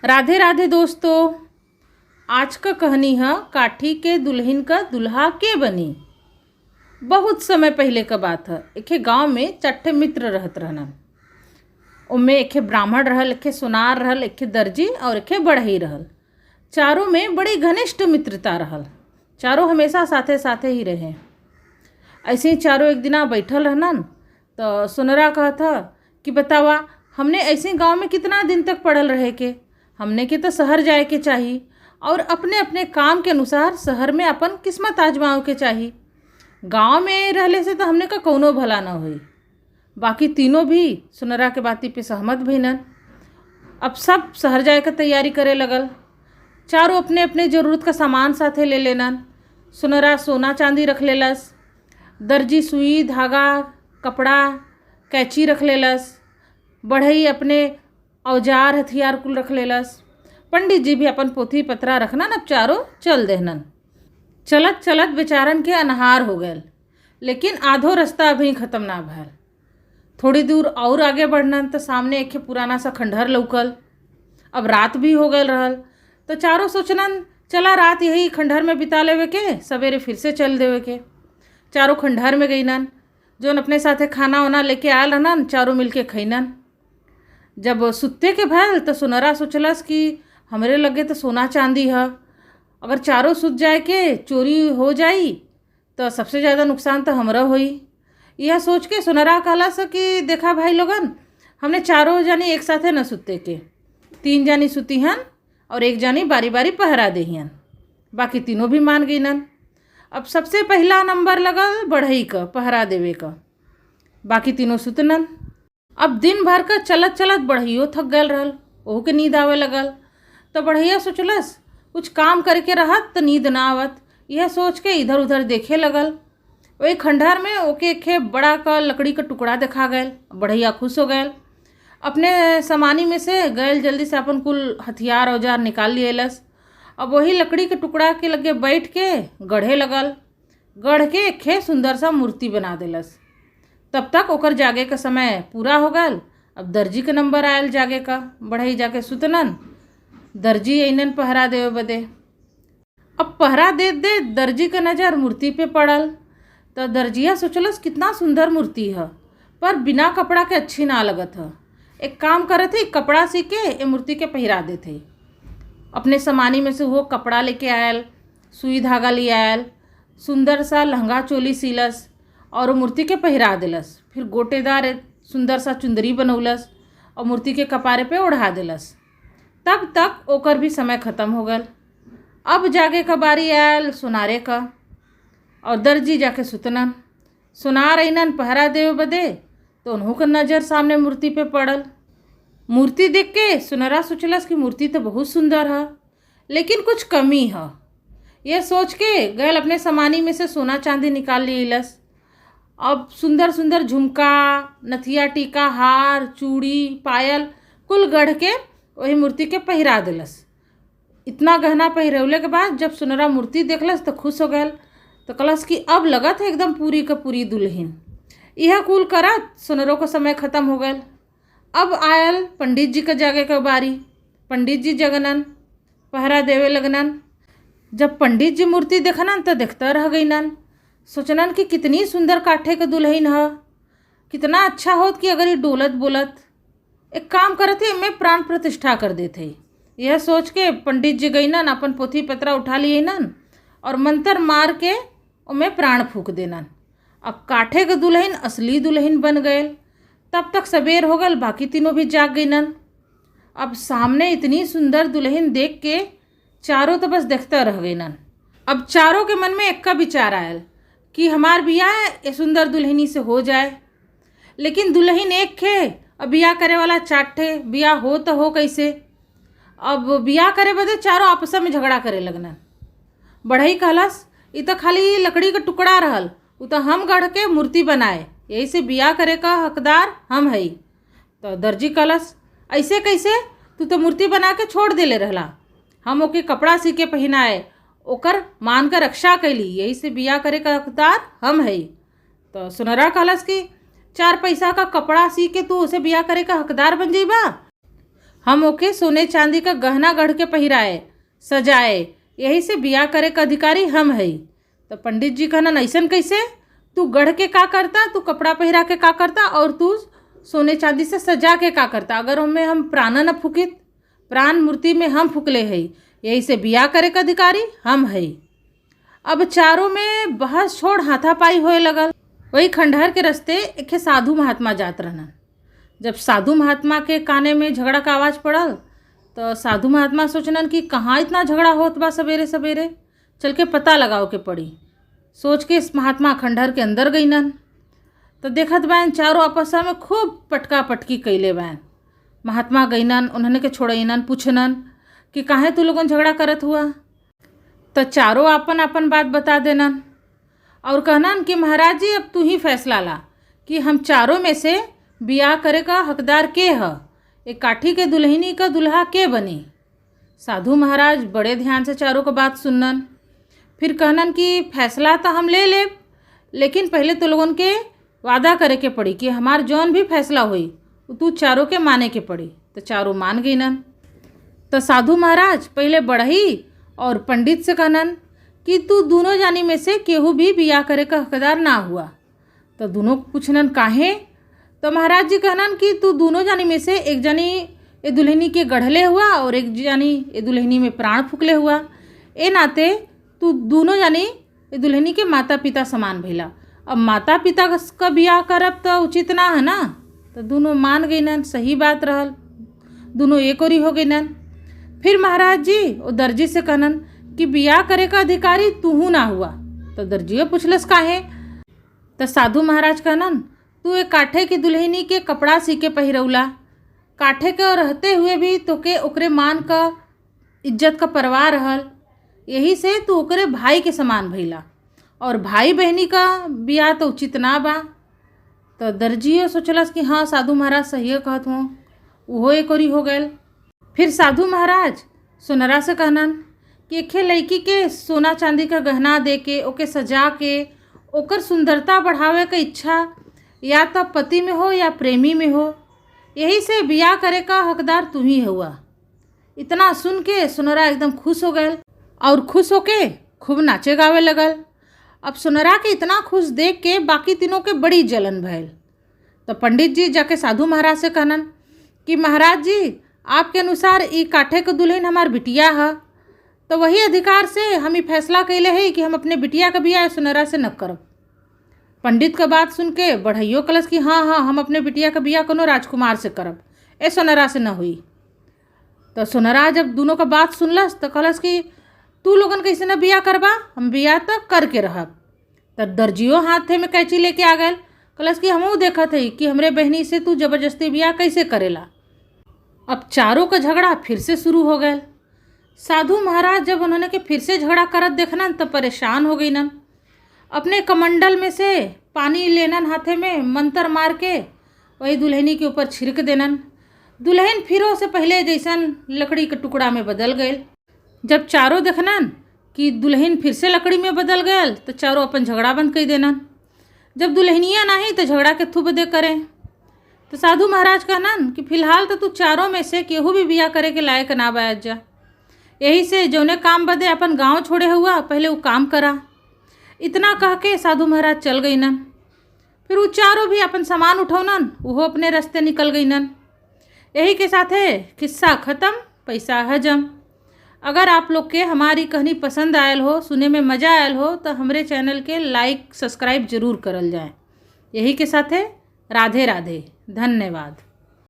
राधे राधे दोस्तों। आज का कहानी है काठी के दुल्हन का दुल्हा के बनी। बहुत समय पहले का बात है। एक गांव में चट्टे मित्र रहत रहना। उनमें एक ब्राह्मण रहल, एक सोनार रहल, एक दर्जी और एक बढ़ई रहल। चारों में बड़ी घनिष्ठ मित्रता रहल। चारों हमेशा साथे साथे ही रहे। ऐसे ही चारों एक दिन बैठल रहनन तो सोनरा कहता कि बतावा, हमने ऐसे गांव में कितना दिन तक पड़ल रहे के, हमने के तो शहर जाए के चाहिए और अपने अपने काम के अनुसार शहर में अपन किस्मत आजमाओ के चाहिए। गांव में रहले से तो हमने का कौनो भला ना हुई। बाकी तीनों भी सुनरा के बाती पे सहमत भइनन। अब सब शहर जाए का तैयारी करे लगल। चारों अपने अपने ज़रूरत का सामान साथे ले लेनन। सुनरा सोना चांदी रख लेलस, दर्जी सुई धागा कपड़ा कैंची रख लेलस, बढ़ई अपने औजार हथियार कुल रख लेलस। पंडित जी भी अपन पोथी पत्रा रखना। अब चारों चल देहनन। चलत चलत बेचारन के अनहार हो गए, लेकिन आधो रास्ता अभी ख़त्म ना भैल। थोड़ी दूर और आगे बढ़नन तो सामने एक पुराना सा खंडहर लौकल। अब रात भी हो गए रहल तो चारों सोचनन चला रात यही खंडहर में बिता लेवे के, सवेरे फिर से चल देवे के। चारों खंडहर में गईनन। जोन अपने साथे खाना वाना लेके आयल रहनन, चारों मिलके खइनन। जब सुते के भैल तो सुनरा सोचलस कि हमरे लगे तो सोना चांदी है, अगर चारों सुत जाए के चोरी हो जाई तो सबसे ज़्यादा नुकसान तो हमरा होई। यह सोच के सुनरा कहलस कि देखा भाई लोगन, हमने चारों जानी एक साथे न सुते के, 3 जानी सुती हन और 1 जानी बारी बारी पहरा देहियन। बाकी तीनों भी मान गईनन। अब सबसे पहला नंबर लगल बढ़ई का पहरा देवे का। बाकी तीनों सुतनन। अब दिन भर का चलत चलत बढ़इयो थक गल रहल, ओहू के नींद आवे लगल। तो बढ़िया सोचलस कुछ काम करके रहत तो नींद ना आवत। यह सोच के इधर उधर देखे लगल। वही खंडहर में ओके एक बड़ा का लकड़ी का टुकड़ा देखा गया। बढ़िया खुश हो गए। अपने सामानी में से गए जल्दी से अपन कुल हथियार औजार निकाल लिएलस। अब वही लकड़ी के टुकड़ा के लगे बैठ के गढ़े लगल। गढ़ के एक सुंदर सा मूर्ति बना देलस। तब तक ओकर जागे का समय पूरा हो गल। अब दर्जी के नंबर आयल जागे का। बढ़ई जाके सुतनन। दर्जी अइनन पहरा देवे बदे। अब पहरा दे दे दर्जी का नज़र मूर्ति पे पड़ल। तो दर्जिया सोचलस कितना सुंदर मूर्ति है, पर बिना कपड़ा के अच्छी ना लगत है। एक काम करे थे, कपड़ा सी के ये मूर्ति के पहिरा देते। अपने सामानी में से वो कपड़ा लेके आयल, सुई धागा ले आयल, सुंदर सा लहंगा चोली सीलस और वो मूर्ति के पहिरा दिलस। फिर गोटेदार सुंदर सा चुंदरी बनौलस और मूर्ति के कपारे पे ओढ़ा दिलस। तब तक ओकर भी समय ख़त्म हो गल। अब जागे का बारी आयल सुनारे का और दर्जी जाके सुतनन। सुनार अइनन पहरा देवे बदे तो उन्हों का नज़र सामने मूर्ति पे पड़ल। मूर्ति देख के सुनरा सोचलस कि मूर्ति तो बहुत सुंदर है, लेकिन कुछ कमी है। यह सोच के गैल अपने सामानी में से सोना चांदी निकाल लियलस। अब सुंदर सुंदर झुमका, नथिया, टीका, हार, चूड़ी, पायल कुल गढ़ के वही मूर्ति के पहिरा दिलस। इतना गहना पहिरवले के बाद जब सुनरा मूर्ति देखलस तो खुश हो गए। तो कहलस कि अब लगत है एकदम पूरी का पूरी दुल्हन। यह कुल करत सुनरों का समय ख़त्म हो गए। अब आयल पंडित जी का जागे का बारी। पंडित जी जगनन, पहरा देवे लगनन। जब पंडित जी मूर्ति देखनन तो देखता रह गईनन। सोचनन कि कितनी सुंदर काठे का दुल्हन है, कितना अच्छा होत कि अगर ये डोलत बोलत। एक काम करते मैं प्राण प्रतिष्ठा कर देते। यह सोच के पंडित जी गईनन, अपन पोथी पत्रा उठा लियनन और मंत्र मार के उनमें प्राण फूक देनन। अब काठे के दुल्हन असली दुल्हन बन गए। तब तक सवेर हो गल। बाकी तीनों भी जाग गईनन। अब सामने इतनी सुंदर दुल्हन देख के चारों तो बस देखता रह गईनन। अब चारों के मन में एक का विचार आयल कि हमार बियाह ये सुंदर दुल्हनी से हो जाए। लेकिन दुल्हन एक खे, अब बियाह करे वाला 4 ठे, बियाह हो तो हो कैसे। अब बियाह करे बदे चारों आपस में झगड़ा करे लगनन। बढ़ई कहलस ये तो खाली लकड़ी का टुकड़ा रहल, वो तो हम गढ़ के मूर्ति बनाए, यही से बियाह करे का हकदार हम हई। तो दर्जी कहलस ऐसे कैसे, तू तो मूर्ति बना के छोड़ देले रहला, हम ओके कपड़ा सी के पहनाए, ओकर मान कर रक्षा कैली, यही से बियाह करे का हकदार हम हई। तो सुनरा कहलस कि 4 पैसा का कपड़ा सी के तू उसे बियाह करे का हकदार बन जाइबा। हम ओके सोने चांदी का गहना गढ़ के पहिराए सजाए, यही से बियाह करे का अधिकारी हम है। तो पंडित जी कहना ऐसन कैसे, तू गढ़ के का करता, तू कपड़ा पहिरा के का करता और तू सोने चांदी से सजा के का करता, अगर हमें हम प्राण न फूकित, प्राण मूर्ति में हम फूकले है, यही से बियाह करे का अधिकारी हम है। अब चारों में बहस छोड़ हाथापाई होए लगल। वही खंडहर के रास्ते एक साधु महात्मा जात रहना। जब साधु महात्मा के काने में झगड़ा का आवाज़ पड़ल तो साधु महात्मा सोचनन कि कहाँ इतना झगड़ा होत बा सवेरे सवेरे, चल के पता लगाओ के पड़ी। सोच के इस महात्मा खंडहर के अंदर गईनन तो देखत बैन चारों आपस में खूब पटका पटकी कैले बैन। महात्मा गईनन, उन्होंने के छोड़नन, पूछनन कि काहे तू लोगन झगड़ा करत हुआ। तो चारों अपन अपन बात बता देनन और कहनन कि महाराज जी अब तू ही फैसला ला कि हम चारों में से बियाह करे का हकदार के है, एक काठी के दुल्हनी का दुल्हा के बनी। साधु महाराज बड़े ध्यान से चारों को बात सुनन, फिर कहनन कि फैसला तो हम ले लेब, लेकिन पहले तो लोगन के वादा करे के पड़ी कि हमार जौन भी फैसला हुई तू चारों के माने के पड़ी। तो चारों मान गईनन। तो साधु महाराज पहले बढ़ई और पंडित से कहनन कि तू दोनों जानी में से केहू भी बियाह करे का हकदार ना हुआ। तो दोनों पूछनन काहे। तो महाराज जी कहनन कि तू दोनों जानी में से एक जानी ये दुल्हनी के गढ़ले हुआ और एक जानी ये दुल्हनी में प्राण फूकले हुआ, ए नाते तू दोनों जानी ये दुल्हनी के माता पिता समान भइला। अब माता पिता का बियाह करब तो उचित ना है ना। तो दोनों मान गईनन, सही बात रहल, दोनों एक ओरी हो गईनन। फिर महाराज जी वो दर्जी से कहनन कि बियाह करे का अधिकारी तूहू ना हुआ। तो दर्जियो पूछलस काहे। तो साधु महाराज कहनन तू एक काठे की दुल्हनी के कपड़ा सी के पहिरौला, काठे के रहते हुए भी तोके ओकरे मान का इज्जत का परवाह रहल, यही से तू ओकरे भाई के समान भइला और भाई बहनी का बियाह तो उचित ना बा। तो दर्जियो सोचलस कि हाँ साधु महाराज सही कहत हों, उहो एक ओरी हो गए। फिर साधु महाराज सोनरा से कहनन कि एक लड़की के सोना चांदी का गहना दे के ओके सजा के ओकर सुंदरता बढ़ावे का इच्छा या तो पति में हो या प्रेमी में हो, यही से बियाह करे का हकदार तू ही हुआ। इतना सुन के सोनरा एकदम खुश हो गए और खुश होके खूब नाचे गावे लगल। अब सोनरा के इतना खुश देख के बाकी तीनों के बड़ी जलन भइल। तो पंडित जी जाके साधु महाराज से कहनन कि महाराज जी आपके अनुसार ई काठे के दुल्हन हमार बिटिया है, तो वही अधिकार से हम ही फैसला कैले है कि हम अपने बिटिया का बियाह सोनरा से न करब। पंडित का बात सुन के बढ़इयो कलस कि हाँ हाँ हम अपने बिटिया का बियाह कोनो राजकुमार से करब, ए सोनरा से न हुई। तो सोनरा जब दोनों का बात सुनलस तो कहलस कि तू लोगन कैसे न बियाह करबा, हम बियाह तो करके रहब। तो दर्जियो हाथे में कैंची लेके आ गए, कहलस कि हमहू देखत है कि हमरे बहनी से तू जबरदस्ती बियाह कैसे करेला। अब चारों का झगड़ा फिर से शुरू हो गया। साधु महाराज जब उन्होंने के फिर से झगड़ा करत देखनन तो परेशान हो गईनन। अपने कमंडल में से पानी लेनन, हाथे में मंत्र मार के वही दुल्हनी के ऊपर छिड़क देनन। दुल्हन फिरो से पहले जैसन लकड़ी के टुकड़ा में बदल गए। जब चारों देखनन कि दुल्हन फिर से लकड़ी में बदल गए तो चारों अपन झगड़ा बंद कर देनन। जब दुल्हनिया नहीं तो झगड़ा के थू बदे करें। तो साधु महाराज कहनन कि फिलहाल तो तू चारों में से केहू भी बियाह करे के लायक ना बैठ जा, यही से जौने काम बदे अपन गांव छोड़े हुआ पहले वो काम करा। इतना कह के साधु महाराज चल गईनन। फिर वो चारों भी अपन सामान उठौनन, वो अपने रास्ते निकल गईनन। यही के साथे किस्सा ख़त्म, पैसा हजम। अगर आप लोग के हमारी कहानी पसंद आयल हो, सुने में मज़ा आयल हो तो हमरे चैनल के लाइक सब्सक्राइब जरूर करल जाए। यही के साथे राधे राधे, धन्यवाद।